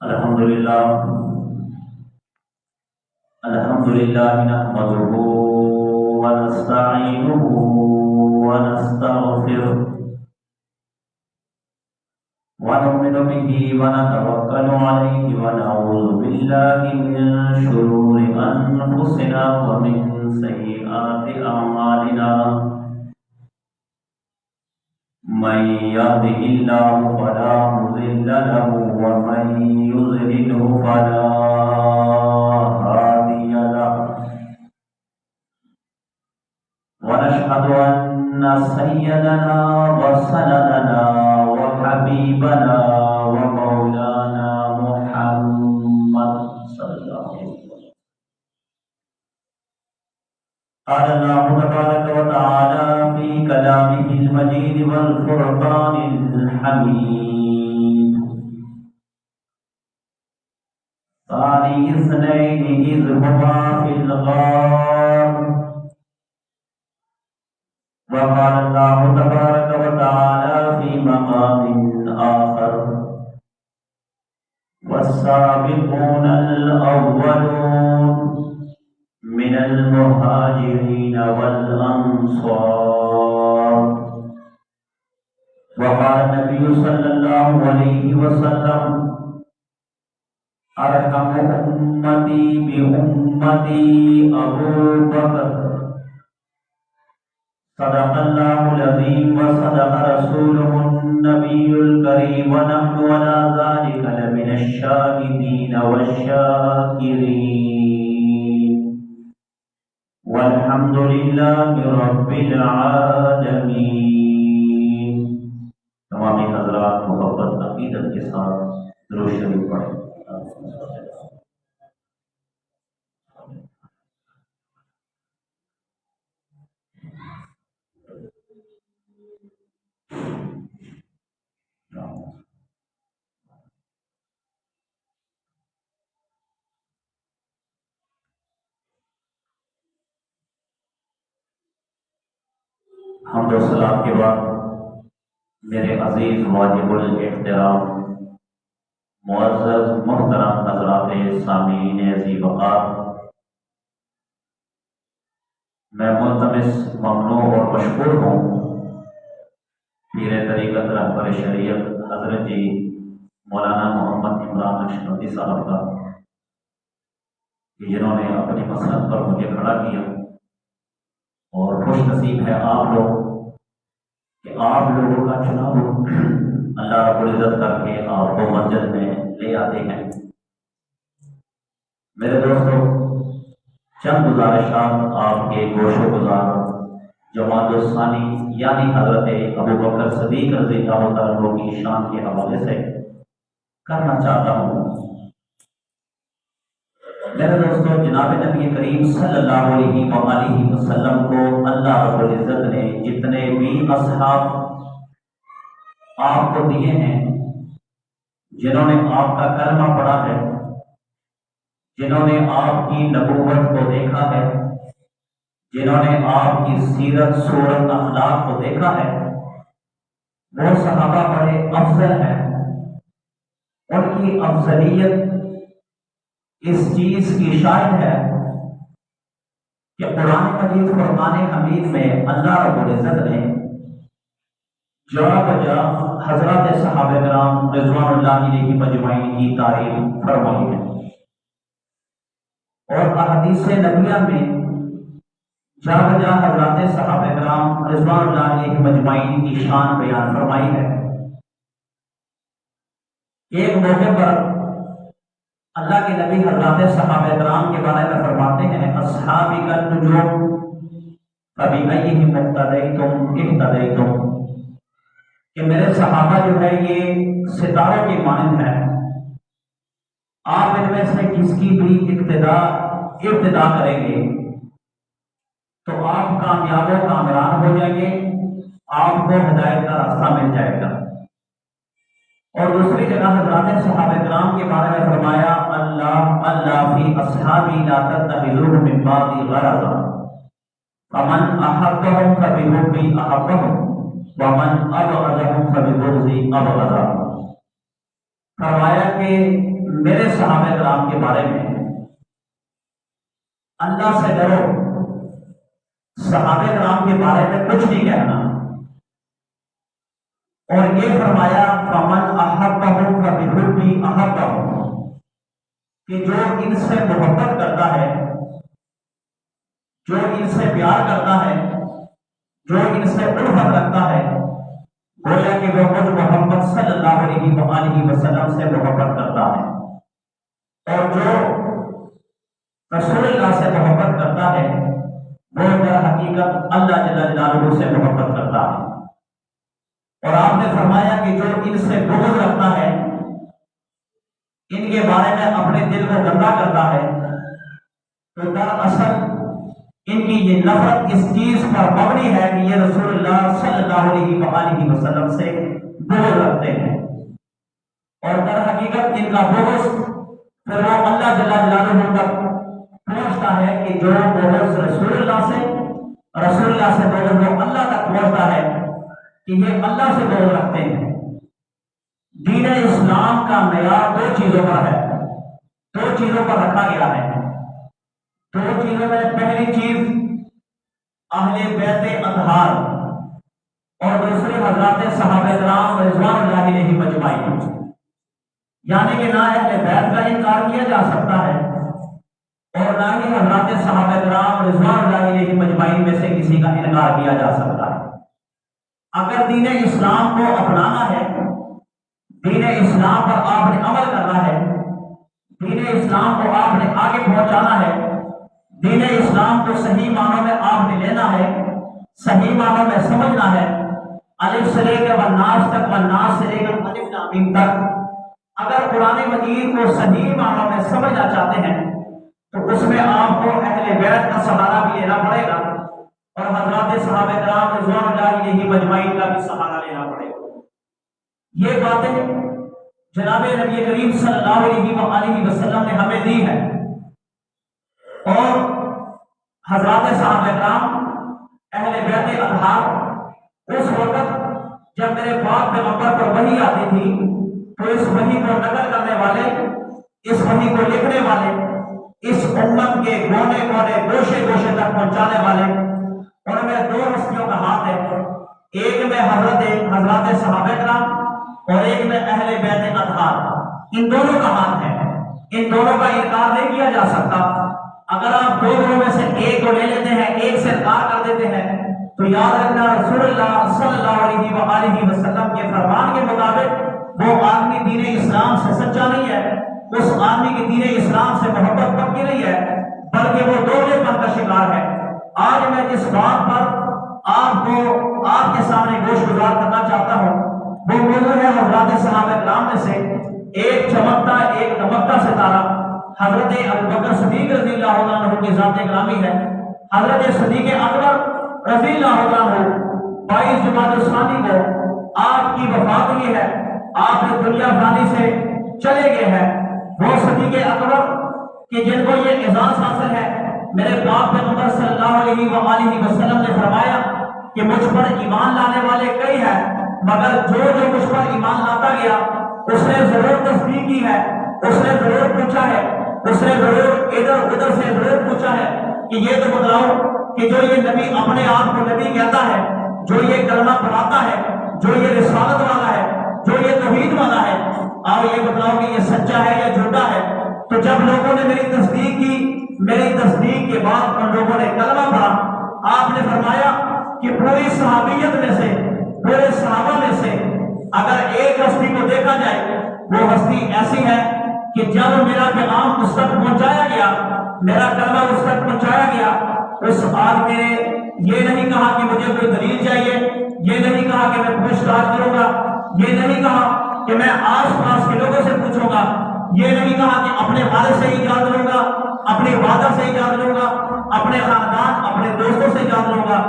الحمد للہ نحمده ونستعینه ونستغفره ونؤمن به ونتوکل علیه ونعوذ باللہ من شرور انفسنا ومن سیئات اعمالنا من يهده الله فلا مضل له ومن يضلل فلا هادي له ونشهد أن سيدنا وسندنا وحبيبنا ومولانا محمد صلى الله عليه وسلم قال الله تبارك وتعالى في كلامه المجيد والفرقان الحميد ثاني اثنين إذ هما في الغار وقال الله تبارك وتعالى في مقام آخر والسابقون الأولون من المهاجرين والأنصار وقال النبي صلى الله عليه وسلم أرحم أمتي بأمتي أبو بكر صدق الله العظيم وصدق رسوله النبي الكريم ونحن على ذلك لمن الشاهدين والشاكرين والحمد لله رب العالمين. تمام حضرات محبت عقیدت کے ساتھ درود شریف پڑھیں. حمد و سلام کے بعد میرے عزیز واجب الاحترام معزز محترم حضرات سامعین ذی وقار، میں ملتمس ممنون اور مشکور ہوں پیر طریقت رہبر شریعت حضرت جی مولانا محمد عمران نقشبندی صاحب کا، جنہوں نے اپنی مسند پر مجھے کھڑا کیا، اور خوش نصیب ہے آپ لوگ کہ آپ لوگوں کا چناؤ اللہ رب العزت کر کے آپ کو مسجد میں لے آتے ہیں. میرے دوستو، چند گزارشات آپ کے گوش و گزار جماعت الثانی یعنی حضرت ابو بکر صدیق رضی اللہ تعالیٰ عنہ کی شان کے حوالے سے کرنا چاہتا ہوں. میرے دوستو، جناب نبی کریم صلی اللہ علیہ وآلہ وسلم کو اللہ رب العزت نے جتنے بھی اصحاب آپ کو دیے ہیں، جنہوں نے آپ کا کلمہ پڑھا ہے، جنہوں نے آپ کی نبوت کو دیکھا ہے، جنہوں نے آپ کی سیرت صورت اخلاق کو دیکھا ہے، وہ صحابہ بڑے افضل ہیں. ان کی افضلیت اس چیز کی شاہد ہے کہ قرآن مجید فرقان حمید میں اللہ رب العزت نے جا بجا حضرات صحابہ کرام رضوان اللہ علیہ مجمعین کی تعریف فرمائی ہے، اور احادیث نبویہ میں جا بجا حضرات صحابہ کرام رضوان اللہ علیہ مجمعین کی شان بیان فرمائی ہے. ایک موقع پر اللہ کے نبی حضرات صحابہ کرام کے بارے میں فرماتے ہیں، اصحابی کا نجوم فبأیہم اقتدیتم اہتدیتم، کہ میرے صحابہ جو ہے یہ ستاروں کے مانند ہیں، آپ ان میں سے کس کی بھی ابتدا کریں گے تو آپ کامیاب و کامران ہو جائیں گے، آپ کو ہدایت کا راستہ مل جائے گا. اور دوسری جگہ حضرات صحابہ کرام کے بارے میں فرمایا، اللہ فی اصحابی لا تتخذوهم من بعدی غرضا فمن احبهم فبحبی احبهم ومن ابغضهم فببغضی ابغضا. فرمایا کہ میرے صحابہ کرام کے بارے میں اللہ سے ڈرو، صحابہ کرام کے بارے میں کچھ نہیں کہنا، اور یہ فرمایا فمن احبہم فبحبی احبہم، کہ جو ان سے محبت کرتا ہے، جو ان سے پیار کرتا ہے، جو ان سے الفت رکھتا ہے، گویا کہ وہ مجھ محمد صلی اللہ علیہ وآلہ وسلم سے محبت کرتا ہے، اور جو رسول اللہ سے محبت کرتا ہے وہ در حقیقت اللہ جل جلالہ سے محبت کرتا ہے۔ اور آپ نے فرمایا کہ جو ان سے بغض رکھتا ہے، ان کے بارے میں اپنے دل کو گندا کرتا ہے، تو دراصل ان کی یہ نفرت اس چیز پر مبنی ہے کہ یہ رسول اللہ صلی اللہ علیہ وآلہ وسلم سے بغض رکھتے ہیں، اور در حقیقت ان کا بغض پھر وہ اللہ جل جلالہ تک پہنچتا ہے کہ جو بغض رسول اللہ سے بغض وہ اللہ تک پہنچتا ہے کہ یہ اللہ سے بغض رکھتے ہیں۔ دین اسلام کا معیار دو چیزوں پر ہے، دو چیزوں پر رکھا گیا ہے۔ دو چیزوں میں پہلی چیز اہل بیت اطہار اور دوسری حضرات صحابہ کرام رضوان اللہ علیہم اجمعین، یعنی کہ نہ اہل بیت کا انکار کیا جا سکتا ہے اور نہ ہی حضرات صحابہ کرام رضوان اللہ علیہم اجمعین میں سے کسی کا انکار کیا جا سکتا ہے۔ اگر دین اسلام کو اپنانا ہے، دین اسلام پر آپ نے عمل کرنا ہے، دین اسلام کو آپ نے آگے پہنچانا ہے، دین اسلام کو صحیح معنوں میں آپ نے لینا ہے، صحیح معنوں میں سمجھنا ہے، الف سے لے کر والناس تک، والناس سے لے کر الف لام میم تک۔ اگر قرآن مجید کو صحیح معنوں میں سمجھنا چاہتے ہیں تو اس میں آپ کو اہل بیت کا سہارا بھی لینا پڑے گا اور حضرات صحابہ کرام رضوان اللہ علیہم اجمعین کا بھی سہارا لینا پڑے گا۔ یہ باتیں جناب نبی کریم صلی اللہ علیہ وآلہ وسلم نے ہمیں دی ہے، اور حضرات صحابہ کرام اہل بیت اطہار اس وقت جب میرے پاک پیغمبر پر وحی آتی تھی تو اس وحی کو نقل کرنے والے، اس وحی کو لکھنے والے، اس امت کے کونے کونے گوشے گوشے تک پہنچانے والے، ان میں دو ہستیوں کا ہاتھ ہے، ایک میں حضرات صحابہ کرام اور ایک میں اہل بیت اطہار۔ ان دونوں کا ہاتھ ہے، ان دونوں کا انکار نہیں کیا جا سکتا۔ اگر آپ دو گروہ میں سے ایک کو لے لیتے ہیں، ایک سے انکار کر دیتے ہیں، تو یاد رکھنا رسول اللہ صلی اللہ علیہ وآلہ وسلم کے فرمان کے مطابق وہ آدمی دین اسلام سے سچا نہیں ہے، اس آدمی کی دین اسلام سے محبت پکی نہیں ہے، بلکہ وہ دوغلے پن کا شکار ہے۔ آج میں جس بات پر آپ کو آپ کے سامنے گوش گزار کرنا چاہتا ہوں وہ موضوع ہے حضرات صحابہ کرام میں سے ایک چمکتا ایک دمکتا ستارہ حضرت ابوبکر صدیق رضی اللہ عنہ کی ذات گرامی ہے۔ حضرت صدیق اکبر رضی اللہ عنہ 22 جمادی الثانی کو آپ کی وفات ہوئی ہے، آپ اس دنیا فانی سے چلے گئے ہیں۔ وہ صدیق اکبر کہ جن کو یہ اعزاز حاصل ہے، میرے پاک پیغمبر صلی اللہ علیہ وآلہ وسلم نے فرمایا کہ مجھ پر ایمان لانے والے کئی ہیں، مگر جو مجھ پر ایمان لاتا گیا اس نے ضرور تصدیق کی ہے، اس نے ضرور پوچھا ہے، اس نے ضرور ادھر ادھر سے ضرور پوچھا ہے کہ یہ تو بتلاؤ کہ جو یہ نبی اپنے آپ کو نبی کہتا ہے، جو یہ کلمہ پڑھاتا ہے، جو یہ رسالت والا ہے، جو یہ توحید والا ہے، آؤ یہ بتلاؤ کہ یہ سچا ہے یا جھوٹا ہے۔ تو جب لوگوں نے میری تصدیق کی، میری تصدیق کے بعد ان لوگوں نے کلمہ پڑھا، آپ نے فرمایا کہ پوری صحابیت میں سے، پورے صحابہ میں سے اگر ایک ہستی کو دیکھا جائے وہ ہستی ایسی ہے کہ جب میرا پیغام اس تک پہنچایا گیا، میرا کلمہ اس تک پہنچایا گیا، اس آدمی نے یہ نہیں کہا کہ مجھے کوئی دلیل چاہیے، یہ نہیں کہا کہ میں پوچھ تاچھ کروں گا، یہ نہیں کہا کہ میں آس پاس کے لوگوں سے پوچھوں گا، یہ نہیں کہا کہ اپنے والد سے ہی جان لوں گا، اپنی والدہ سے ہی جان لوں گا، اپنے خاندان اپنے دوستوں سے جان لوں گا،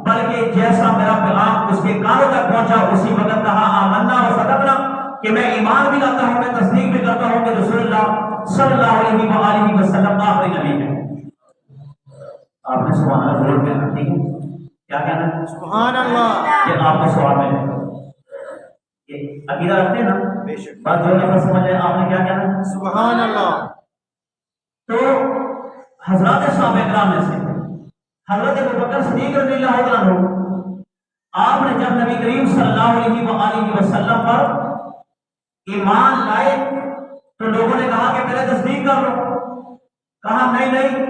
بلکہ جیسا میرا پیغام اس کے کانوں تک پہنچا اسی وقت کہا آمنا و صدقنا، کہ میں ایمان بھی لاتا ہوں، میں تصدیق بھی کرتا ہوں کہ رسول اللہ صلی اللہ علیہ وآلہ وسلم آخری نبی ہے۔ آپ نے سبحان اللہ ضرور کہنا، ٹھیک ہے؟ کیا کہنا ہے؟ سبحان اللہ۔ یہ آپ کا سوال ہے، عقیدہ رکھتے ہیں نا؟ بات جو نفر سمجھ لیں آپ نے کیا کہنا؟ سبحان اللہ. تو حضرات صحابہ کرام میں سے حضرت ابوبکر صدیق رضی اللہ عنہ، آپ نے جب نبی کریم صلی اللہ علیہ وآلہ وسلم پر ایمان لائے تو لوگوں نے کہا کہ پہلے تصدیق کر لو. کہا نہیں،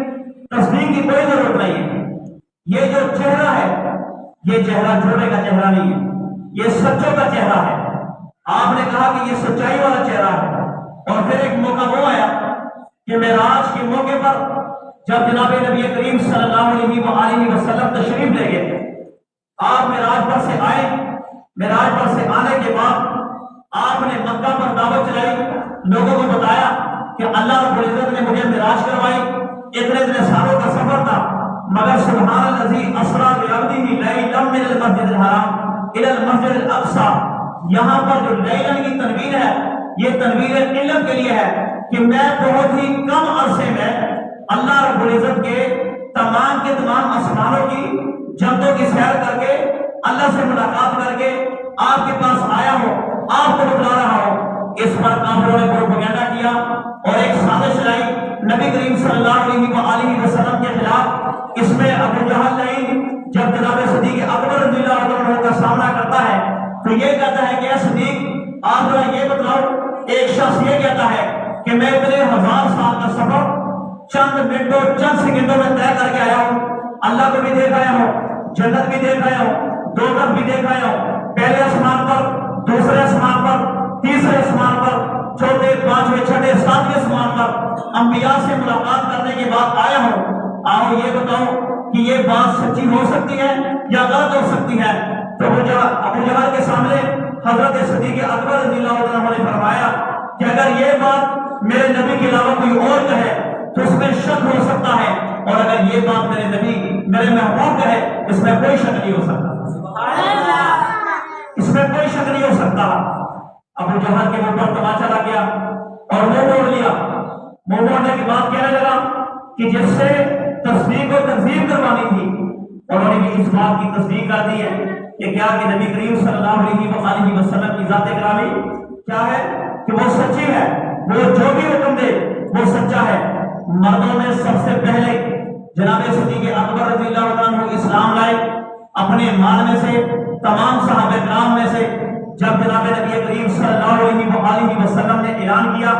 تصدیق کی کوئی ضرورت نہیں ہے. یہ جو چہرہ ہے یہ چہرہ جھوٹے کا چہرہ نہیں ہے، یہ سچوں کا چہرہ ہے. آپ نے کہا کہ یہ سچائی والا چہرہ ہے. اور پھر ایک موقع وہ آیا کہ معراج کے موقع پر جب جناب نبی کریم صلی اللہ علیہ وآلہ وسلم تشریف لے گئے، آپ معراج پر سے آئے. معراج پر سے آنے کے بعد آپ نے مکہ پر دعوت چلائی، لوگوں کو بتایا کہ اللہ رب العزت نے مجھے معراج کروائی. اتنے سالوں کا سفر تھا، مگر سبحان الذی اسریٰ بعبدہ لیلا من المسجد الحرام الی المسجد الاقصی، یہاں پر جو لیلا کی تنوین ہے یہ تنوین علم کے لیے ہے کہ میں بہت ہی کم عرصے میں اللہ رب العزت کے تمام آسمانوں کی جنتوں کی سیر کر کے اللہ سے ملاقات کر کے آپ کے پاس آیا ہوں، آپ کو بتلا رہا ہوں. اس پر کافروں نے پروپیگنڈا کیا اور ایک سازش چلائی نبی کریم صلی اللہ علیہ وآلہ وسلم کے خلاف. اس میں ابو جہل نہیں، جب جناب صدیق اکبر رضی اللہ عنہ کا سامنا کرتا ہے تو یہ کہتا ہے کہ اے صدیق آپ ذرا یہ بتلاؤ. ایک شخص یہ کہتا ہے کہ میں اتنے 1000 سال کا سفر چند منٹوں چند سیکنڈوں میں طے کر کے آیا ہوں. اللہ کو بھی دیکھ آیا ہوں، جنت بھی دیکھ آیا ہوں، دوزخ بھی دیکھ آیا ہوں، پہلے آسمان پر، دوسرے آسمان پر، تیسرے آسمان پر، چوتھے، پانچویں، چھٹے، ساتویں آسمان پر انبیاء سے ملاقات کرنے کے بعد آیا ہوں. آؤ یہ بتاؤ کہ یہ بات سچی ہو سکتی ہے یا غلط ہو سکتی ہے. تو ابو جہل کے سامنے حضرت صدیق اکبر رضی اللہ عنہ نے فرمایا کہ اگر یہ بات میرے نبی کے علاوہ کوئی اور کہے تو اس میں شک ہو سکتا ہے، اور اگر یہ بات میرے نبی میرے محبوب کہے اس میں کوئی شک نہیں ہو سکتا. اس میں کوئی شک نہیں ہو سکتا. ابو جہل کے منہ پر تماچا لگ گیا اور منہ موڑ لیا. منہ موڑنے کے بعد کہنے لگا کہ جس سے تصدیق و تکذیب کروانی تھی انہوں نے بھی اس بات کی تصدیق کر دی ہے کہ کیا کہ نبی کریم صلی اللہ علیہ وآلہ وسلم کی ذات گرامی کیا ہے کہ وہ سچی ہے، وہ جو بھی حکم دے وہ سچا ہے. مردوں میں سب سے پہلے جناب صدیق اکبر رضی اللہ عنہ اسلام لائے. اپنے مال میں سے تمام صحابہ کرام میں سے جب جناب نبی کریم صلی اللہ علیہ وآلہ وسلم نے اعلان کیا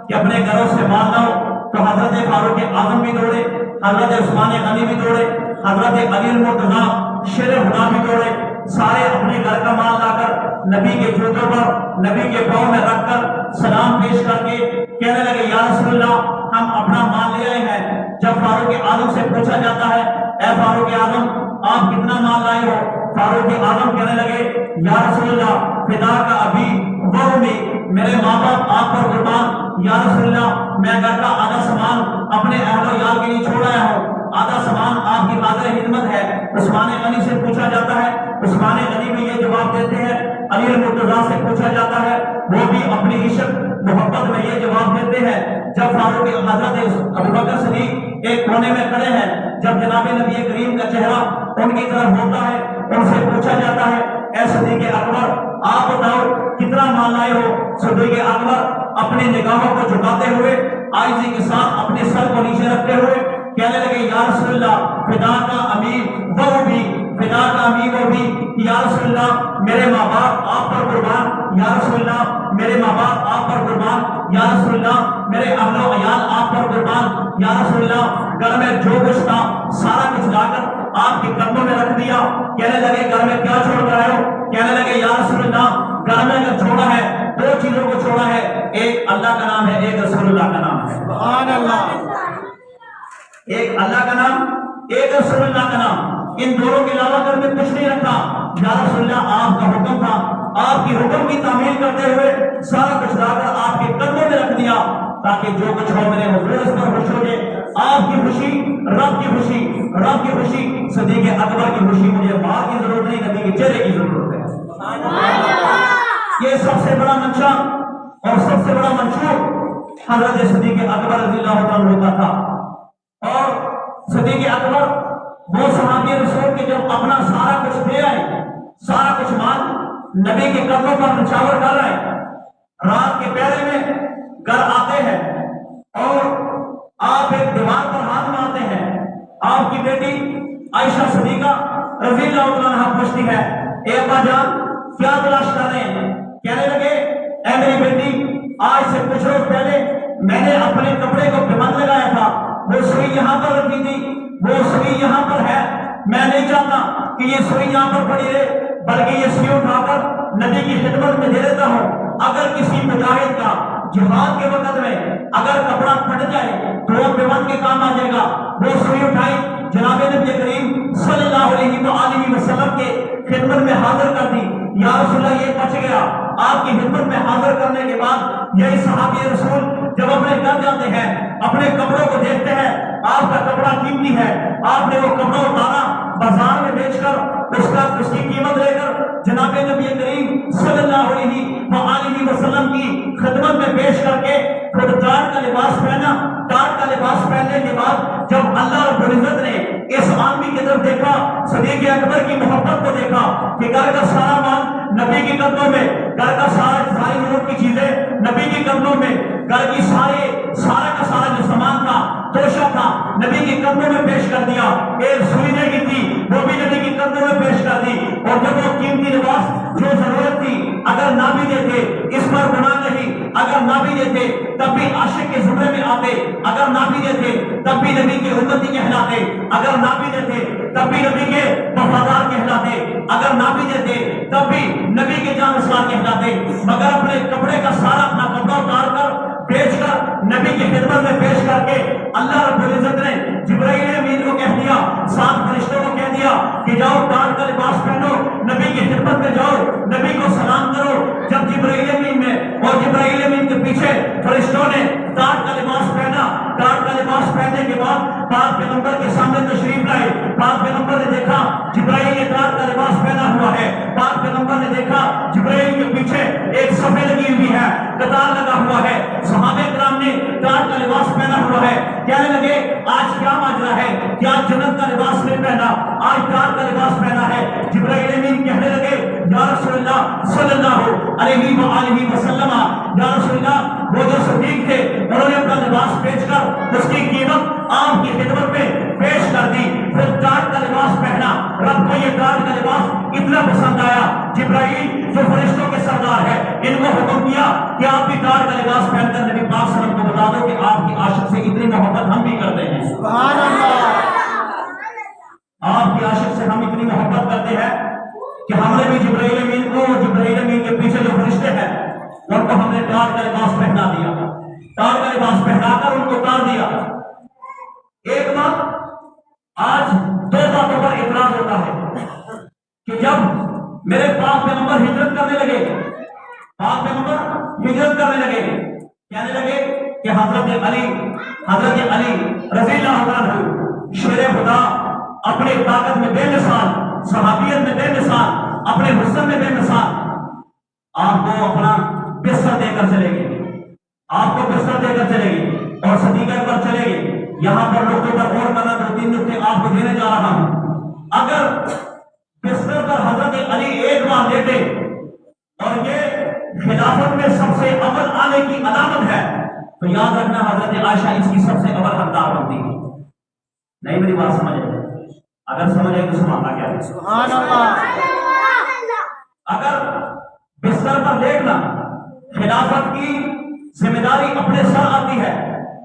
کہ اپنے گھروں سے مال لاؤ تو حضرت فاروق اعظم بھی دوڑے، حضرت عثمان غنی بھی دوڑے، حضرت علی المرتضیٰ شیر خدا بھی دوڑے. سارے اپنے گھر کا مال لا کر نبی کے جوتوں پر، نبی کے پاؤں میں رکھ کر سلام پیش کر کے کہنے لگے یا رسول اللہ ہم اپنا مال لے آئے ہیں. جب فاروق اعظم سے پوچھا جاتا ہے اے فاروق اعظم آپ کتنا مال لائے ہو؟ فاروق اعظم کہنے لگے یا رسول اللہ فدا کا ابھی وہ بھی، میرے ماں باپ آپ پر قربان. یا رسول اللہ میں گھر کا آدھا سامان اپنے اہل و عیال کے لیے چھوڑ آیا ہوں، آدھا سامان آپ کی قادر خدمت ہے. عثمان غنی سے پوچھا جاتا ہے، عثمان غنی بھی یہ جواب دیتے ہیں. علی المرتضیٰ سے پوچھا جاتا ہے، وہ بھی اپنی عشق محبت میں یہ جواب دیتے ہیں. جب فاروق حضرت ابوبکر صدیق ایک کونے میں کھڑے ہیں، جب جناب نبی کریم کا چہرہ ان کی طرف ہوتا ہے ان سے پوچھا جاتا ہے اے صدیق اکبر آپ بتاؤ کتنا مال لائے ہو؟ صدیق اکبر اپنی نگاہوں کو جھکاتے ہوئے عاجزی کے ساتھ اپنے سر کو نیچے رکھتے ہوئے کہنے لگے یا رسول اللہ فدا کا امیر وہ بھی، فدا کا امیر وہ بھی. یا رسول اللہ میرے ماں باپ آپ پر قربان. یا رسول اللہ میرے ماں باپ آپ پر قربان. یا رسول اللہ میرے اہل و عیال آپ پر قربان. یا رسول اللہ گھر میں جو کچھ تھا سارا کچھ لا کر آپ کے قدموں میں رکھ دیا. کہنے لگے گھر میں کیا چھوڑ کر آئے ہو؟ کہنے لگے یا رسول اللہ گھر میں اگر چھوڑا ہے دو چیزوں کو چھوڑا ہے، ایک اللہ کا نام ہے، ایک رسول اللہ کا نام ہے. سبحان اللہ. ایک اللہ کا نام، ایک رسول اللہ کا نام، ان دونوں کے علاوہ گھر میں کچھ نہیں رکھا. یا رسول اللہ آپ کا حکم تھا، آپ کی حکم کی تعمیل کرتے ہوئے سارا کچھ لا کر آپ کے قدموں میں رکھ دیا تاکہ جو کچھ ہو میرے حضور اس پر خوش ہو جائے. آپ کی خوشی رب کی خوشی، رب کی خوشی. صدیق اکبر کی خوشی مجھے مال کی ضرورت نہیں، نبی کے چہرے کی ضرورت ہے. یہ سب سے بڑا منشا اور سب سے بڑا منشور حضرت صدیق اکبر رضی اللہ عنہ ہوتا تھا. اور صدیق اکبر وہ صحابی رسول کے جب اپنا سارا کچھ دے آئے، سارا کچھ مال نبی کے قدموں پر نچھاور کر رہے، رات کے پہرے میں گھر آتے ہیں اور آپ ایک دیوار پر ہاتھ مارتے ہیں. آپ کی بیٹی عائشہ صدیقہ رضی اللہ تعالیٰ عنہا پوچھتی ہے اے ابا جان کیا تلاش کر رہے ہیں؟ کہنے لگے اے میری بیٹی آج سے کچھ روز پہلے میں نے اپنے کپڑے کو پیمند لگایا تھا, وہ سوئی یہاں پر رکھی تھی, وہ سوئی یہاں پر ہے. میں نہیں چاہتا کہ یہ سوئی یہاں پر پڑی رہے بلکہ یہ سوئی اٹھا کر نبی کی خدمت میں دے دیتا ہوں. اگر کسی مجاہد کا جہاد کے وقت میں اگر کپڑا پھٹ جائے تو وہ پیمند کے کام آ جائے گا. وہ سوئی اٹھائی, جناب نبی کریم صلی اللہ علیہ وآلہ وسلم کے خدمت میں حاضر کر دی. یا رسول اللہ یہ بچ گیا. آپ کی خدمت میں حاضر کرنے کے بعد یہی صحابی رسول جب اپنے گھر جاتے ہیں اپنے کپڑوں کو دیکھتے ہیں, آپ کا کپڑا قیمتی ہے, آپ نے وہ کپڑا اتارا بازار میں بیچ کر اس کی قیمت لے کر جناب نبی کریم صلی اللہ علیہ وسلم کی خدمت میں پیش کر کے خود ٹاٹ کا لباس پہنا. ٹاٹ کا لباس پہننے کے بعد جب اللہ رب العزت نے اس آدمی کی طرف دیکھا, صدیق اکبر کی محبت کو دیکھا کہ گھر کا سارا مال نبی کی قدموں میں, گھر کا ساری ضرورت کی چیزیں نبی کی قدموں میں, گھر کی سارا کا سارا جو سامان تھا توشہ تھا نبی کی قدموں میں پیش کر دیا. ایک سوئی کی تھی وہ بھی نبی کی قدموں میں پیش کر دی. اور جب وہ قیمتی لباس جو ضرورت تھی اگر نہ بھی دیتے اس پر گناہ نہیں, اگر نہ بھی دیتے تب بھی عاشق کے زمرے میں آتے, اگر نہ بھی دیتے تب بھی نبی کے امتی کہلاتے, اگر نہ بھی دیتے تب بھی نبی کے وفادار کہلاتے, اگر نہ بھی دیتے تب بھی نبی کے جانشین کہلاتے. مگر اپنے کپڑے کا سارا اپنا کپڑا اتار کر بیچ کر نبی کی خدمت میں پیش کر کے اللہ رب العزت نے جبرائیل امین کو کہہ دیا, 7 فرشتوں کو کہہ دیا کہ جاؤ ٹاٹ کا لباس پہنو, نبی کی خدمت میں جاؤ, نبی کو سلام کرو. جب جبرائیل امین میں اور جبرائیل امین کے پیچھے فرشتوں نے ٹاٹ کا لباس پہنا, ٹاٹ کا لباس پہننے کے بعد پاک پیغمبر کے سامنے تشریف لائے. پاک پیغمبر نے دیکھا جبرائیل نے ٹاٹ کا لباس پہنا ہوا ہے. پاک پیغمبر نے دیکھا جبرائیل کے پیچھے ایک صفے لگی ہوئی ہے, قطار لگا ہوا ہے. صحابہ کرام نے ٹاٹ کا لباس پہنا ہوا ہے. کہنے لگے آج کیا ماجرا ہے, کیا جنت کا لباس نہیں پہنا, آج ٹاٹ کا لباس پہنا ہے. جبرائیل امین کہنے لگے یا رسول اللہ صلی اللہ علیہ وآلہ وسلم, یا رسول اللہ وہ جو صدیق تھے انہوں نے اپنا لباس بیچ کر اس کی قیمت آپ کی خدمت میں پیش کر دی, پھر ٹاٹ کا لباس پہنا. رب کو یہ ٹاٹ کا لباس اتنا پسند آیا, جبرائیل جو فرشتوں کے سردار ہے ان کو حکم دیا کہ آپ بھی ٹاٹ کا لباس پہن کر نبی پاک صلی اللہ علیہ وسلم کو بتا دو کہ آپ کی عاشق سے اتنی محبت ہم بھی کرتے ہیں. سبحان اللہ. آپ کی عاشق سے ہم اتنی محبت کرتے ہیں کہ ہم نے بھی جبرائیل امین کو, جبرائیل امین کے پیچھے جو فرشتے ہیں ان کو ہم نے ٹاٹ کا لباس پہنا دیا, ٹاٹ کا لباس پہنا کر ان کو اتار دیا. ایک بات آج 2 باتوں پر اعتراض ہوتا ہے کہ جب میرے پاک پیغمبر ہجرت کرنے لگے, پاک پیغمبر ہجرت کرنے لگے, کہنے لگے کہ حضرت علی رضی اللہ عنہ شیر خدا, اپنے طاقت میں بے مثال, صحابیت میں بے مثال, اپنے حسن میں بے مثال, آپ کو اپنا بستر دے کر چلے گی, آپ کو بستر دے کر چلے گی اور صدیقہ پر چلے گی. یہاں پر نقطوں پر غور کرنا 2-3 نقطے آپ کو دینے جا رہا ہوں. اگر بستر پر حضرت علی ایک بار لیٹے اور یہ خلافت میں سب سے اول آنے کی علامت ہے تو یاد رکھنا حضرت عائشہ اس کی سب سے اول حقدار بنتی ہے. نہیں میری بات سمجھے, اگر سمجھے تو سمانا کیا ہے. سبحان اللہ. اگر بستر پر لیٹنا خلافت کی ذمہ داری اپنے سر آتی ہے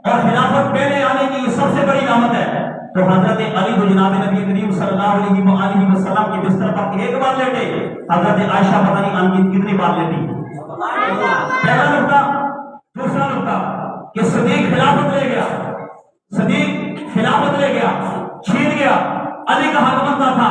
اور خلافت پہلے آنے کی سب سے بڑی علامت ہے تو حضرت علی کو جناب نبی کریم صلی اللہ علیہ وآلہ وسلم کے بستر پر ایک بار لیٹے, حضرت عائشہ پتہ نہیں ان کی کتنی بار لیٹی. پہلا نقطہ. دوسرا نقطہ کہ صدیق خلافت لے گیا, صدیق خلافت لے گیا, چھین گیا, علی کا حق بنتا تھا.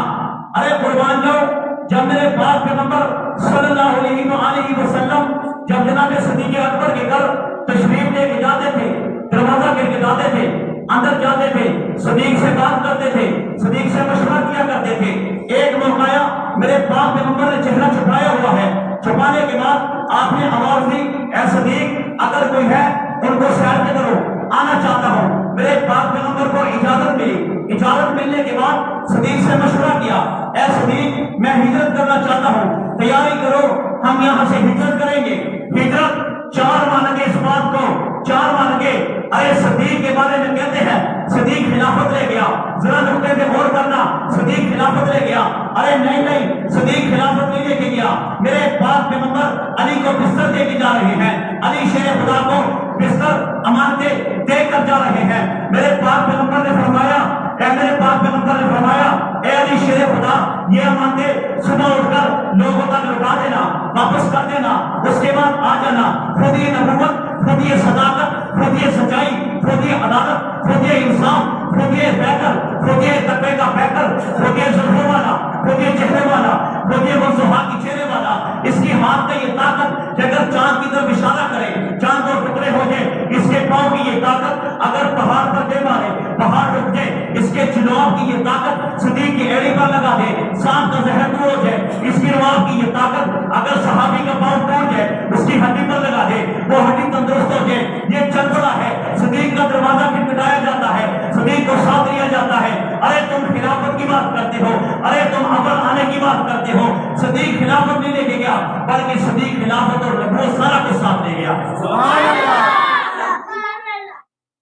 ارے قربان جاؤ, جب میرے پاک پیغمبر صلی اللہ علیہ وآلہ وسلم جب جناب صدیق اکبر کے گھر تشریف لے کے جاتے تھے, دروازہ کر کے جاتے تھے, اندر جاتے تھے, صدیق سے بات کرتے تھے, صدیق سے مشورہ کیا کرتے تھے. ایک موقع آیا میرے پاک پیغمبر نے چہرہ چھپایا ہوا ہے, چھپانے کے بعد آپ نے آواز دی اے صدیق اگر کوئی ہے ان کو سیر کے کرو, آنا چاہتا ہوں. میرے پاک پیغمبر کو اجازت ملی. اجازت ملنے کے بعد صدیق سے مشورہ کیا, اے صدیق میں ہجرت کرنا چاہتا ہوں, تیاری کرو, ہم یہاں سے ہجرت کریں گے. ہجرت چار مانگے اس بات کو، چار مانگے۔ ارے صدیق کے بارے میں کہتے ہیں صدیق خلافت لے گیا، ذرا نقطے پہ غور کرنا، صدیق خلافت لے گیا۔ ارے نہیں، صدیق خلافت نہیں لے کے گیا، میرے پاک پیغمبر علی کو بستر دے کے جا رہے ہیں، علی شیر خدا کو بستر امانتیں دے کر جا رہے ہیں۔ میرے پاک پیغمبر نے فرمایا، میرے پاک پیغمبر نے فرمایا اے علی شیر خدا، یہ امانتیں صبح اٹھ کر لوگوں تک لوٹا دینا، واپس کر دینا، اس کے بعد آ جانا۔ خود یہ نبوت، خود یہ صداقت، خود یہ سچائی، خود یہ عدالت، خود یہ انصاف، خود یہ پیکر، خود یہ تقوی کا پیکر، خود یہ زلفوں والا، خود یہ چہرے والا، خود یہ وضحا کی چہرے والا، اس کی ہاتھ کا یہ طاقت کہ اگر چاند کی طرف اشارہ کرے چاند اور ٹکڑے ہو جائے، اس کے پاؤں کی یہ طاقت اگر پہاڑ پر دے مارے پہاڑ رک جائے، اس کے چناؤ کی یہ طاقت صدیق کی ایڑی پر لگا دے سانپ کا زہر دور ہو جائے، اس کی رواب کی یہ طاقت اگر صحابی کا پاؤں ٹوٹ جائے اس کی ہڈی پر لگا دے وہ ہڈی تندرست ہو جائے۔ یہ چل پڑا ہے، صدیق کا دروازہ کھٹکھٹایا جاتا ہے، صدیق کو ساتھ لیا جاتا ہے۔ ارے تم خلافت کی بات کرتے ہو، ارے تم اول آنے کی بات کرتے ہو، صدیق خلافت نہیں لے کے گیا بلکہ صدیق خلافت اور نبوت سارا کچھ ساتھ لے گیا۔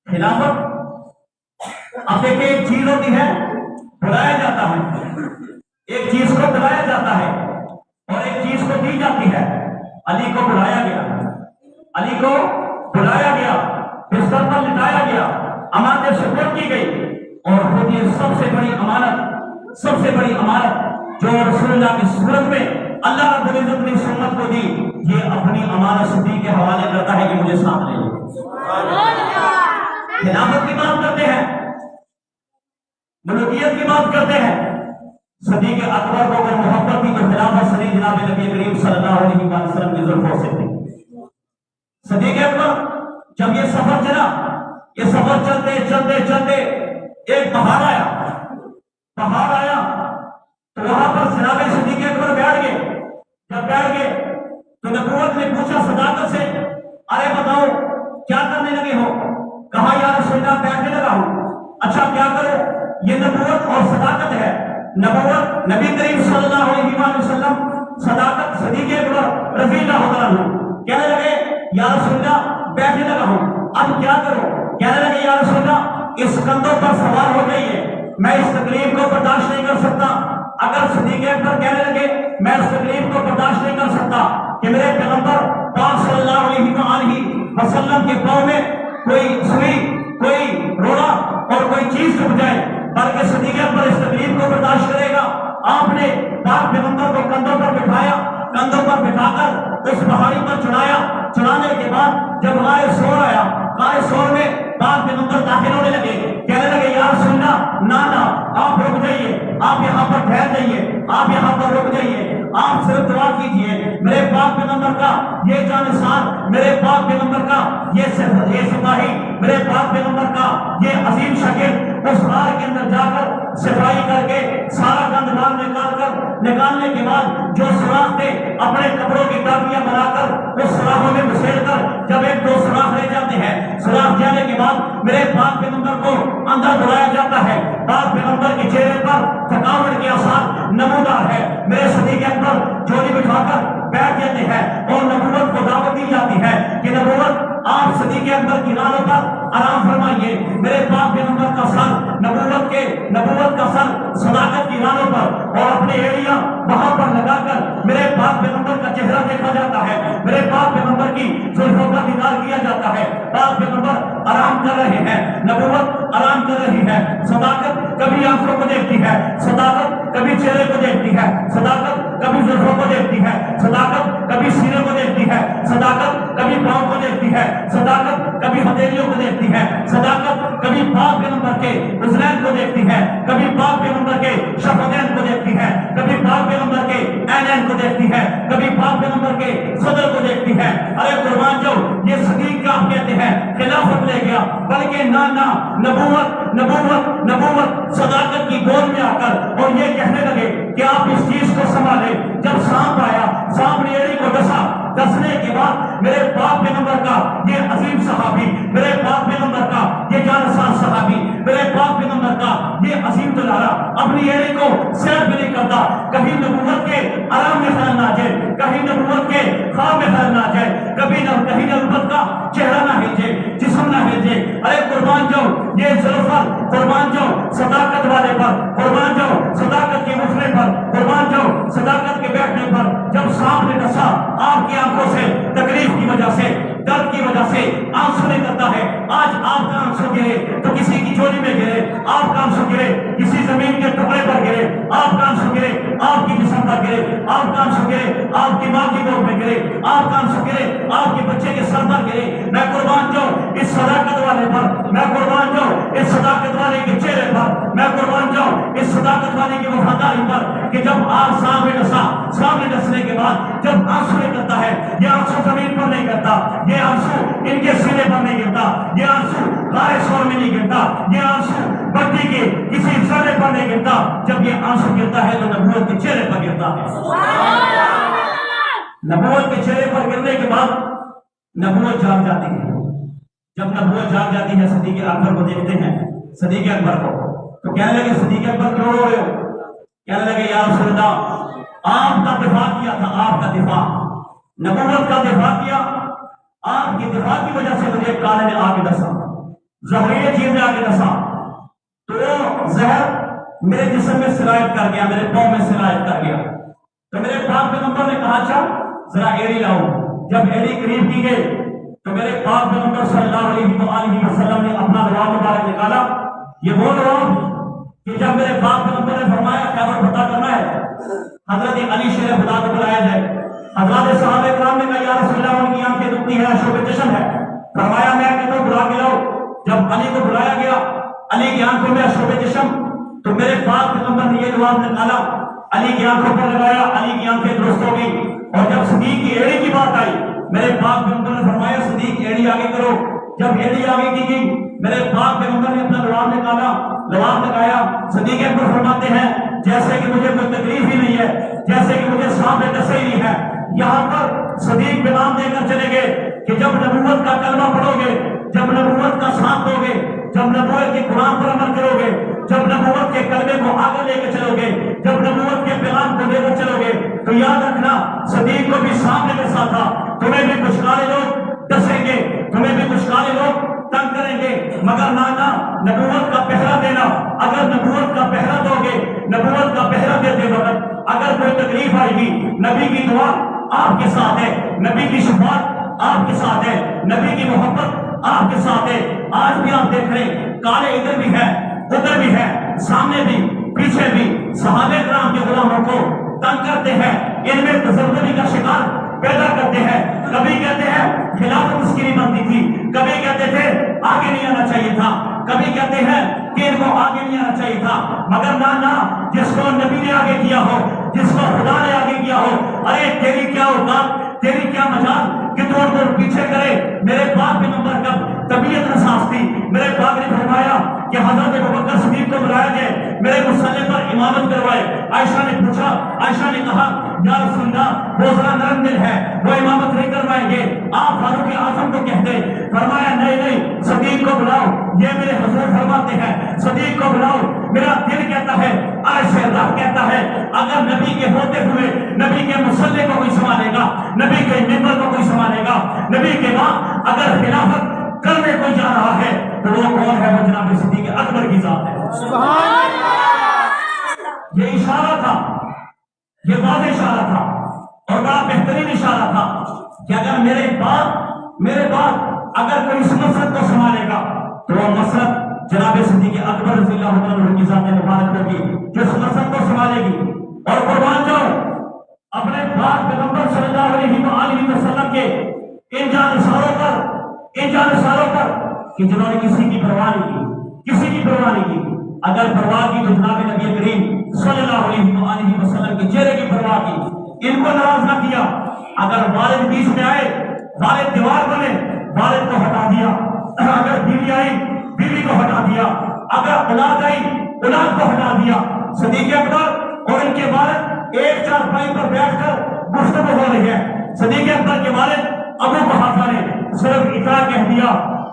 خلافت اب دیکھیں ایک چیز ہوتی ہے بلایا جاتا ہے، ایک چیز کو بلایا جاتا ہے اور ایک چیز کو دی جاتی ہے۔ علی کو بلایا گیا، علی کو بلایا گیا، بستر پر لٹایا گیا، امانتیں سپرد کی گئی، اور خود یہ سب سے بڑی امانت، سب سے بڑی امانت جو رسول اللہ کی صورت میں اللہ رب العزت نے اس امت کو دی، یہ اپنی امانت صدیق کے حوالے کرتا ہے کہ مجھے ساتھ لے لو۔ خلافت کی بات کرتے ہیں، ملوکیت کی بات کرتے ہیں، صدیق اکبر کو اگر محبت کی تو خلافت صدیق جناب نبی کریم صلی اللہ علیہ وسلم کی زلفوں سے تھی۔ صدیق اکبر جب یہ سفر چلا، یہ سفر چلتے چلتے چلتے ایک پہاڑ آیا، پہاڑ آیا تو وہاں پر جناب صدیق اکبر بیٹھ گئے۔ جب بیٹھ گئے تو نبوت نے پوچھا صداقت سے، ارے بتاؤ کیا کرنے لگے ہو؟ کہا یا رسول اللہ بیٹھنے لگا ہوں۔ اچھا کیا کرو؟ یہ نبوت اور صداقت ہے، نبوت نبی کریم صلی اللہ علیہ وسلم، صداقت صدیق اکبر رضی اللہ عنہ۔ کہنے لگے یا رسول اللہ بیٹھنے لگا ہوں، اب کیا کرو؟ کہنے لگے یا رسول اللہ اس کندھوں پر سوار ہو جائیے، میں اس تکلیف کو برداشت نہیں کر سکتا۔ اگر صدیق اکبر کہنے لگے میں اس تکلیف کو برداشت نہیں کر سکتا کہ میرے پیغمبر پاک صلی اللہ علیہ وسلم کے پاؤں میں کوئی سوئی، کوئی روڑا اور کوئی چیز ڈب جائے، بلکہ صدیق اکبر اس تکلیف کو برداشت کرے گا۔ آپ نے پاک پیغمبر کو کندھوں پر بٹھایا، کندھوں پر بٹھا کر اس پہاڑی پر چڑھایا، چڑھانے کے بعد جب غائب سور آیا، غائب سور میں پاک پیغمبر داخل ہونے لگے، کہنے لگے یا رسول اللہ نہ آپ رک جائیے، آپ یہاں پر ٹھہر جائیے، آپ یہاں پر رک جائیے، آپ صرف دعا کیجئے میرے پاک پیغمبر کا یہ جانثار، میرے پاک پیغمبر کا یہ سپاہی، میرے پاک پیغمبر کا یہ عظیم شاگرد اس غار کے اندر جا کر صفائی کر کے سارا گند بال نکالنے کے بعد جو سوراخ تھے اپنے کپڑوں کی ٹاپیاں بنا کر اس سوراخوں میں گھسیڑ کر جب ایک دو سوراخ رہ جاتے ہیں، سوراخ جانے کے بعد میرے پاک پیغمبر کو اندر بلایا جاتا ہے۔ پاک پیغمبر کے چہرے پر تھکاوٹ کے آثار نمودار ہے، میرے صدیق اکبر جھولی بٹھا کر بیٹھ جاتے ہیں اور نبوت کو دعوت دی جاتی ہے کہ نبوت آپ صدیق اکبر کی رانوں پر آرام فرمائیے، میرے پاک پیغمبر کا سر نبوت کا سر صداقت کی رانوں پر اور اپنی ایڑیاں وہاں پر لگا کر میرے پاک پیغمبر کا چہرہ دیکھا جاتا ہے، میرے پاک پیغمبر کی زلفوں کا دیدار کیا جاتا ہے۔ پاک پیغمبر آرام کر رہے ہیں، نبوت آرام کر رہی ہے، صداقت کبھی آنکھوں کو دیکھتی ہے، صداقت کبھی چہرے کو دیکھتی ہے، صداقت کبھی زلفوں کو دیکھتی ہے، صداقت کبھی سینے کو دیکھتی ہے، صداقت کبھی پاؤں کو دیکھتی ہے، صداقت کبھی ہتھیلیوں کو دیکھتی ہے، صداقت کبھی پاک پیغمبر کے اذنین کو دیکھتی ہے، کبھی پاک پیغمبر کے شفتین کو دیکھتی ہے، کبھی پاک پیغمبر کے عینین کو دیکھتی ہے، کبھی پاک پیغمبر کے صدر کو دیکھتی ہے۔ ارے قربان جو یہ صدیق کا آپ کہتے ہیں خلافت لے گیا، بلکہ نہ نبوت صداقت کی گود میں آ کر اور یہ کہنے لگے کہ آپ اس چیز کو سنبھالیں۔ جب سانپ آیا، سانپ نے ایڑی کو ڈسا، ڈسنے کے بعد میرے پاک پیغمبر کا یہ عظیم صحابی، میرے پاک پیغمبر کا یہ جانثار صحابی، میرے پاک پیغمبر کا یہ عظیم دلارہ اپنی ایڑی کو سیر بھی نہیں کرتا، کہیں نبوت کے آرام میں خلل نہ جائے، کہیں نبوت کے خواب میں خلل نہ جائے، کہیں نہ صداقت والے پر قربان جاؤ، صداقت کے اٹھنے پر قربان جاؤ، صداقت کے بیٹھنے پر جب سامنے ڈسا آپ کی آنکھوں سے تکلیف کی وجہ سے، درد کی وجہ سے آنسو نکلتا ہے، آج آپ کا آنسو گرے تو کسی کی چولی میں گرے، آپ کا آنسو گرے کسی زمین کے ٹکڑے پر گرے، آپ کا آنسو گرے آپ کی جسم پر گرے، آپ کا آنسو گرے آپ کی ماں کی گود میں گرے، آپ کا آنسو گرے آپ کے بچے کے سر پر گرے، میں قربان جاؤں اس صداقت والے پر، میں قربان جاؤں اس صداقت والے کے چہرے پر، میں قربان جاؤں اس صداقت والے کی وفاداری پر کہ جب آپ سامنے ڈسا، سامنے ڈسنے کے بعد جب آنسو نکلتا ہے، یہ آنسو زمین پر نہیں گرتا، یہ آنسو ان کے سینے پر نہیں گرتا، یہ آنسو غائب شور میں نہیں گرتا، یہ آنسو بٹی کے کسی زرے پر نہیں گرتا، جب یہ آنسو گرتا ہے تو نبوت کے چہرے پر گرتا ہے۔ نبوت کے چہرے پر گرنے کے بعد نبوت جاگ جاتی ہے۔ جب نبوت جاگ جاتی ہے صدیق اکبر کو دیکھتے ہیں، صدیق اکبر کو تو کہنے لگے صدیق اکبر کیوں رو رہے ہو؟ کہنے لگے یا رسول اللہ آپ کا دفاع کیا تھا، آپ کا دفاع، نبوت کا دفاع کیا، آپ کی دفاع کی وجہ سے مجھے کالے نے آ کے ڈسا، زہریلے چیز نے آ کے ڈسا، تو زہر میرے جسم میں سرایت کر گیا، میرے پاؤں میں سرایت کر گیا، تو میرے پاک پیغمبر نے کہا اچھا ذرا ایڑی لاؤ، جب ایڑی قریب کی گئی تو میرے پاک پیغمبر صلی اللہ علیہ وسلم نے اپنا لواب مبارک نکالا، یہ وہ لواب کہ جب میرے پاک پیغمبر نے فرمایا خیبر فتح کرنا ہے، حضرت علی شیر خدا کو بلایا جائے، حضرات صحابہ کرام نے کہا یا رسول اللہ ان کی آنکھیں دکھتی ہیں، شوق چشم ہے، فرمایا میں کہتا ہوں بلا کے لاؤ، جب علی کو بلایا گیا، علی کی آنکھوں میں شوق چشم، تو میرے پاک پیغمبر نے یہ لواب نکالا، علی کی آنکھوں پر لگایا، علی کی آنکھیں درست ہو گئی، اور جب صدیق کی ایڑی کی بات آئی میرے پاک پیغمبر نے فرمایا صدیق ایڑی آگے کرو، جب ایڑی آگے کی گئی میرے پاک پیغمبر نے اپنا لواب نکالا، لواب لگایا، صدیق اکبر فرماتے ہیں جیسے کہ مجھے کوئی تکلیف ہی نہیں ہے، جیسے کہ مجھے سانپ ڈسے ہی نہیں ہے۔ یہاں پر صدیق پیغام دے کر چلے گئے کہ جب نبوت کا کلمہ پڑھو گے، جب نبوت کا ساتھ دو گے، جب نبوت کے قرآن پر عمل کرو گے، جب نبوت کے کلمے کو آگے لے کے چلو گے، جب نبوت کے پیغام کو لے کر چلو گے تو یاد رکھنا صدیق کو بھی سامنے ڈسا تھا، تمہیں بھی کچھ کالے لوگ ڈسیں گے، تمہیں بھی کچھ کالے لوگ تنگ کریں گے، مگر نانا نبوت کا پہرا دینا، اگر نبوت کا پہرا دو گے، نبوت کا پہرا دیتے وقت اگر کوئی تکلیف آئے گی، نبی کی دعا آپ کے ساتھ ہے، نبی کی شفاعت آپ کے ساتھ ہے، نبی کی محبت آپ کے ساتھ ہے۔ آج بھی آپ دیکھ رہے ہیں کالے ادھر بھی ہیں، ادھر بھی ہیں، سامنے بھی پیچھے بھی، صحابہ کرام کے غلاموں کو تنگ کرتے ہیں، ان میں تزلزلی کا شکار پیدا کرتے ہیں، کبھی کہتے ہیں خلافت اس کی نہیں بنتی تھی، کبھی کہتے تھے آگے نہیں آنا چاہیے تھا، کبھی کہتے ہیں کہ ان کو آگے نہیں آنا چاہیے تھا، مگر نہ جس کو نبی نے آگے کیا ہو، جس کو خدا نے آگے کیا ہو، ارے تیری کیا اوقات، تیری کیا مجال کہ تو ان کو پیچھے کرے۔ میرے پاک پیغمبر کا طبیعت حساس تھی، میرے پاک نے فرمایا کہ حضرت ابوبکر صدیق کو بلایا جائے، میرے مصلی پر امامت کروائے۔ عائشہ نے پوچھا، عائشہ نے کہا یا رسول اللہ وہ ذرا نرم دل ہے، وہ امامت نہیں کروائیں گے، آپ فاروق اعظم کو کہتے۔ فرمایا نہیں صدیق کو بلاؤ، یہ میرے حضور فرماتے ہیں صدیق کو بلاؤ، میرا دل کہتا ہے، عرش رب کہتا ہے اگر نبی کے ہوتے ہوئے نبی کے مصلی کو کوئی سنبھالے گا، نبی کے ممبر کو کوئی سنبھالے گا، نبی کے بعد اگر خلافت کرنے کوئی جا رہا ہے تو وہ کون ہے؟ وہ جناب صدیق اکبر کی ذات ہے۔ سبحان اللہ۔ یہ اشارہ تھا، یہ واضح اشارہ تھا اور بڑا بہترین اشارہ تھا کہ اگر میرے بعد اگر کوئی اس مسلک کو سنبھالے گا تو وہ مسلک جناب صدیق اکبر رضی اللہ عنہ کی ذات مبارک ہوگی جو اس مسلک کو سنبھالے گی۔ اور قربان جاؤ اپنے پاک پیغمبر صلی اللہ علیہ وسلم کے ان جانساروں پر کہ جنہوں نے کسی کی پرواہ نہیں کی، اگر پرواہ کی تو جناب نبی کریم صلی اللہ علیہ وسلم کے چہرے کی پرواہ کی، ان کو ناراض نہ کیا۔ اگر والد بیچ میں آئے، والد دیوار بنے، والد کو ہٹا دیا، اگر بیوی آئی بیوی کو ہٹا دیا، اگر اولاد آئی اولاد کو ہٹا دیا۔ صدیق اکبر اور ان کے والد ایک چارپائی پر بیٹھ کر گفتگو ہو رہی ہے۔ صدیق اکبر کے والد ابو قحافہ نے صرف اتنا کہہ دیا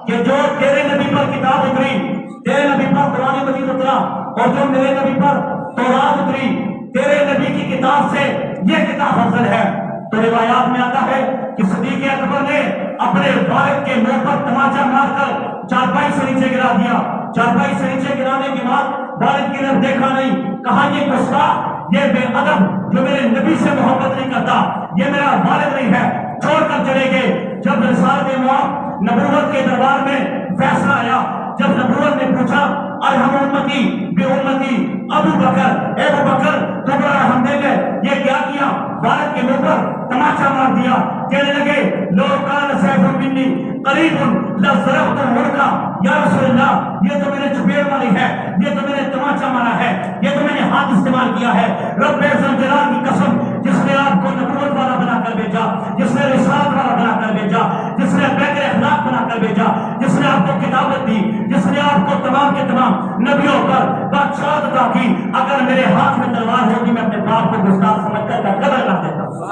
کہ جو تیرے نبی پر کتاب اتری، تیرے نبی پر قرآن مجید اترا، اور جو میرے نبی پر تورات اتری، تیرے نبی کی کتاب سے یہ کتاب افضل ہے۔ تو روایات میں آتا ہے کہ صدیق اکبر نے اپنے والد کے منہ پر تماچا مار کر چارپائی سے نیچے گرا دیا، چارپائی سے نیچے گرانے کے بعد والد کی طرف دیکھا نہیں، کہا یہ گستاخ، یہ بے ادب جو میرے نبی سے محبت نہیں کرتا، یہ میرا والد نہیں ہے، چھوڑ کر چلے گئے۔ جب رسالت مآب نبوت کے دربار میں فیصلہ آیا، جب نبوت نے پوچھا ارحم امتی بے امتی ابو بکر، اے ابو بکر تو بڑا رحم دے گئے، یہ کیا کیا؟ والد کے منہ پر تماچا مار دیا، کہنے لگے لو کان سیف منی قریب لضربت عنقا، یا رسول اللہ یہ تو میں نے چپیڑ ماری ہے، یہ تو میں نے تماچا مارا ہے، یہ تو میں نے ہاتھ استعمال کیا ہے۔ رب ذوالجلال کی قسم جس نے آپ کو نبوت والا بنا کر بھیجا، جس نے رسالت والا بنا کر بھیجا، جس نے بہتر اخلاق بنا کر بھیجا، جس نے آپ کو کتابت دی، جس نے آپ کو تمام کے تمام نبیوں پر بادشاہت عطا کی، اگر میرے ہاتھ میں تلوار ہوگی میں اپنے باپ کو گستاخ سمجھ کر قتل کر دیتا ہوں۔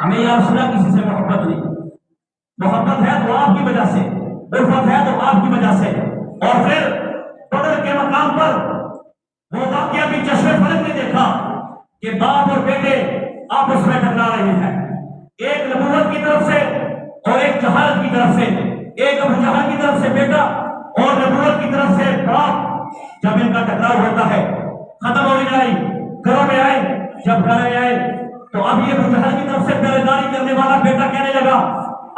ہمیں یا رسول اللہ کسی سے محبت نہیں، محبت ہے تو آپ کی وجہ سے، الفت ہے تو آپ کی وجہ سے۔ اور پھر بدر کے مقام پر وہ واقعہ بھی چشم فلک نے دیکھا کہ باپ اور بیٹے آپس میں ٹکرا رہے ہیں، ایک نبوت کی طرف سے اور ایک جہالت کی طرف سے، ایک ابو جہل کی طرف سے بیٹا اور نبوت کی طرف سے باپ۔ جب ان کا ٹکراؤ ہوتا ہے، ختم ہو جائے، گھروں میں آئے، جب گھر میں آئے تو اب یہ ابو جہل کی طرف سے پہرے داری کرنے والا بیٹا کہنے لگا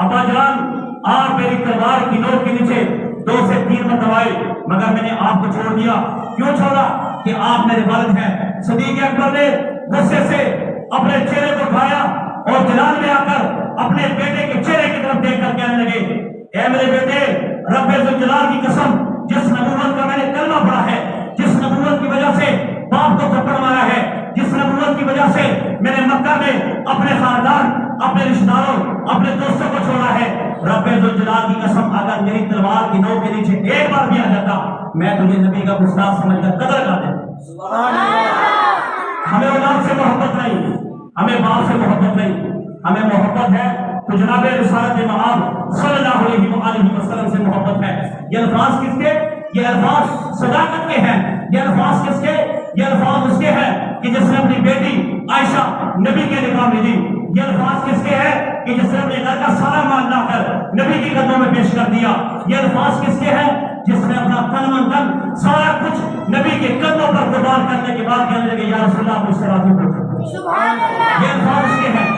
ابا جان آپ میری تلوار کی نوک کے نیچے 2 سے 3 مرتبہ آئے، مگر میں نے آپ کو چھوڑ دیا۔ کیوں چھوڑا؟ کہ آپ میرے والد ہیں۔ صدیق اکبر نے غصے سے اپنے چہرے کو اٹھایا اور جلال میں آ کر اپنے بیٹے کے چہرے کی طرف دیکھ کر کہنے لگے اے میرے بیٹے، رب ذوالجلال کی قسم جس نبوت کا میں نے کلمہ پڑھا ہے، جس نبوت کی وجہ سے باپ کو تھپڑ مارا ہے، جس نبوت کی وجہ سے میں نے مکہ میں اپنے خاندان، اپنے رشتہ داروں، اپنے دوستوں کو چھوڑا ہے، رب ذوالجلال کی قسم اگر میری تلوار کی نوک کے نیچے ایک بار بھی آ جاتا میں تجھے نبی کا گستاخ سمجھ کر قتل کر دیتا۔ ہمیں اولاد سے محبت نہیں، ہمیں باپ سے محبت نہیں، ہمیں محبت ہے تو جناب رسالت مآب صلی اللہ علیہ وآلہ وسلم سے محبت ہے۔ یہ الفاظ کس کے؟ یہ الفاظ صداقت کے ہیں۔ یہ الفاظ کس کے؟ یہ الفاظ اس کے ہیں کہ جس نے اپنی بیٹی عائشہ نبی کے نکاح میں دی۔ یہ الفاظ کس کے ہیں کہ جس نے اپنے گھر کا سارا مال لا کر نبی کی قدموں میں پیش کر دیا۔ یہ الفاظ کس کے ہیں جس نے اپنا تن من دھن سارا کچھ نبی کے قدموں پر قربان کرنے کے بعد کہنے لگے یا رسول اللہ مجھ سے راضی ہو جاؤ۔ سبحان اللہ۔ یہ الفاظ اس کے ہیں۔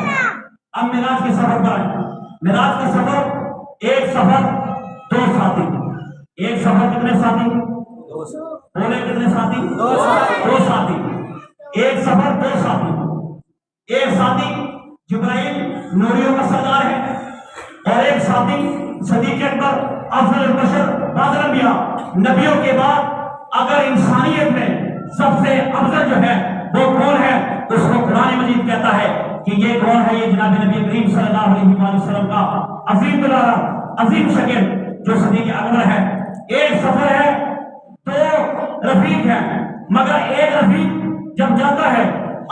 اب معراج کے سفر پر آئے۔ معراج کا سفر ایک سفر 2 ساتھی، ایک سفر کتنے ساتھی؟ بولے کتنے ساتھی؟ 2 ساتھی۔ ایک سفر 2 ساتھی، ایک ساتھی جبرائیل نوریوں کا سردار ہے اور ایک ساتھی صدیق اکبر افضل البشر بعد الانبیاء، نبیوں کے بعد اگر انسانیت میں سب سے افضل جو ہے وہ کون ہے؟ اس کو قرآن مجید کہتا ہے کہ یہ کون ہے؟ یہ جناب نبی کریم صلی اللہ علیہ وسلم کا عظیم دلارہ، عظیم شکل جو صدیق اکبر ہے۔ ایک سفر ہے 2 رفیق ہے، مگر ایک رفیق جب جاتا ہے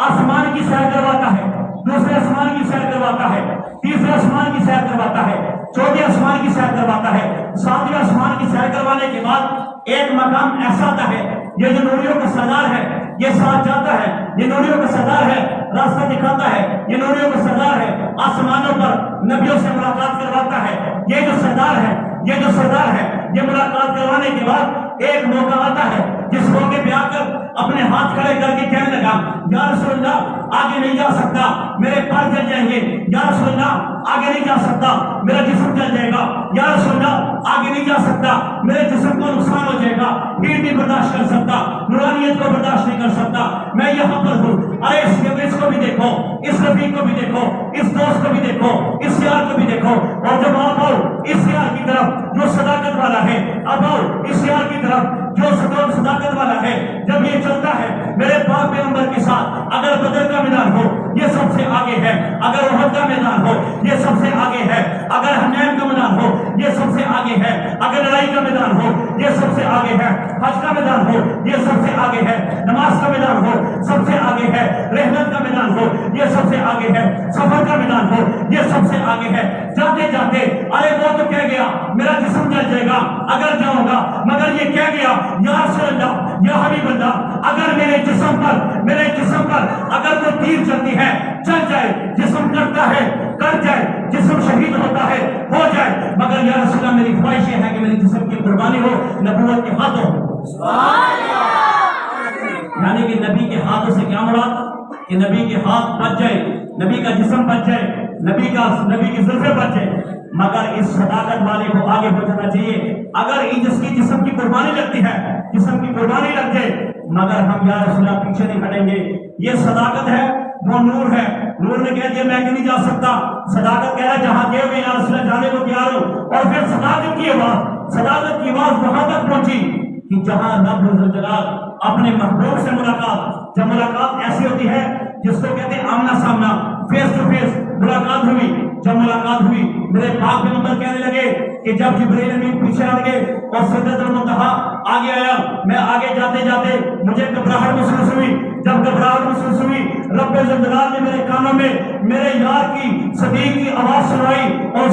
آسمان کی سیر کرواتا ہے، دوسرے آسمان کی سیر کرواتا ہے، تیسرے آسمان کی سیر کرواتا ہے، چوتھے آسمان کی سیر کرواتا ہے، 7ویں آسمان کی سیر کروانے کے بعد ایک مقام ایسا آتا ہے، یہ جو نوریوں کا سردار ہے یہ ساتھ جاتا ہے، یہ نوریوں کا سردار ہے، راستہ دکھاتا ہے، یہ نوریوں کا سردار ہے، آسمانوں پر نبیوں سے ملاقات کرواتا ہے۔ یہ جو سردار ہے، یہ جو سردار ہے، یہ ملاقات کروانے کے بعد ایک موقع آتا ہے جس موقع پہ آ کر اپنے ہاتھ کھڑے کر کے کہنے لگا یا رسول اللہ آگے نہیں جا سکتا، میرے پیر جل جائیں گے، یا رسول اللہ آگے نہیں جا سکتا، میرا جسم جل جائے گا، یا رسول اللہ آگے نہیں جا سکتا، میرے جسم کو نقصان ہو جائے گا، ہیٹ نہیں برداشت کر سکتا، نورانیت کو برداشت نہیں کر سکتا، میں یہاں پر ہوں۔ ارے اس کو بھی دیکھو، اس رفیق کو بھی دیکھو، اس دوست کو بھی دیکھو، اس یار کو بھی دیکھو، اور جب آپ آؤ اس یار کی طرف جو صداقت والا ہے، اب آؤ اس یار کی طرف جو صداقت والا ہے، جب یہ چلتا ہے میرے پاک پیغمبر کے ساتھ، اگر بدر کا میدان ہو یہ سب سے آگے ہے، اگر احد کا میدان ہو یہ سب سے آگے ہے، اگر حنین کا میدان ہو یہ سب سے آگے ہے، اگر لڑائی کا میدان ہو یہ سب سے آگے ہے، حج کا میدان ہو یہ سب سے آگے ہے، نماز کا میدان ہو سب سے آگے ہے، رحمت کا میدان ہو یہ سب سے آگے ہے، سفر کا میدان ہو یہ سب سے آگے ہے۔ جاتے جاتے ارے وہ تو کہہ گیا میرا جسم جل جائے گا اگر جاؤں گا، مگر یہ کہہ گیا یا رسول اللہ یا حبیب اللہ اگر میرے جسم پر اگر کوئی تیر چلتی ہے چل جائے، جسم کرتا ہے کر جائے، جسم شہید ہوتا ہے ہو جائے، مگر یا رسول اللہ میری خواہش یہ ہے کہ میرے جسم کی قربانی ہو نبوت کے ہاتھوں، یعنی کہ نبی کے ہاتھوں سے کیا مراد کہ نبی کے ہاتھ بچ جائے، نبی کا جسم بچ جائے، نبی کی زلفیں بچ جائے، مگر اس صداقت والے کو آگے ہو جانا چاہیے۔ اگر جس کی جسم کی قربانی لگتی ہے، جسم کی قربانی لگ جائے، مگر ہم یا رسول اللہ پیچھے نہیں ہٹیں گے۔ یہ صداقت ہے، وہ نور ہے۔ نور نے کہہ دیا میں کہ نہیں جا سکتا، صداقت کہہ رہا ہے جہاں گئے ہوئے یا رسول اللہ جانے کو تیار ہوں۔ اور پھر صداقت کی آواز وہاں تک پہنچی کہ جہاں رب ذوالجلال اپنے محبوب سے ملاقات، جب ملاقات ایسی ہوتی ہے جس کو کہتے ہیں آمنا سامنا، فیس ٹو فیس ملاقات ہوئی۔ جب ملاقات ہوئی میرے پاک پیغمبر کہنے لگے کہ جب جبرائیل امین پیچھے آ گئے اور سدرۃ المنتہا آگے آیا، میں آگے جاتے جاتے مجھے گھبراہٹ محسوس ہوئی۔ جب گھبراہٹ محسوس ہوئی رب ذوالجلال نے میرے کانوں میں میرے یار کی صدیق کی آواز سنائی اور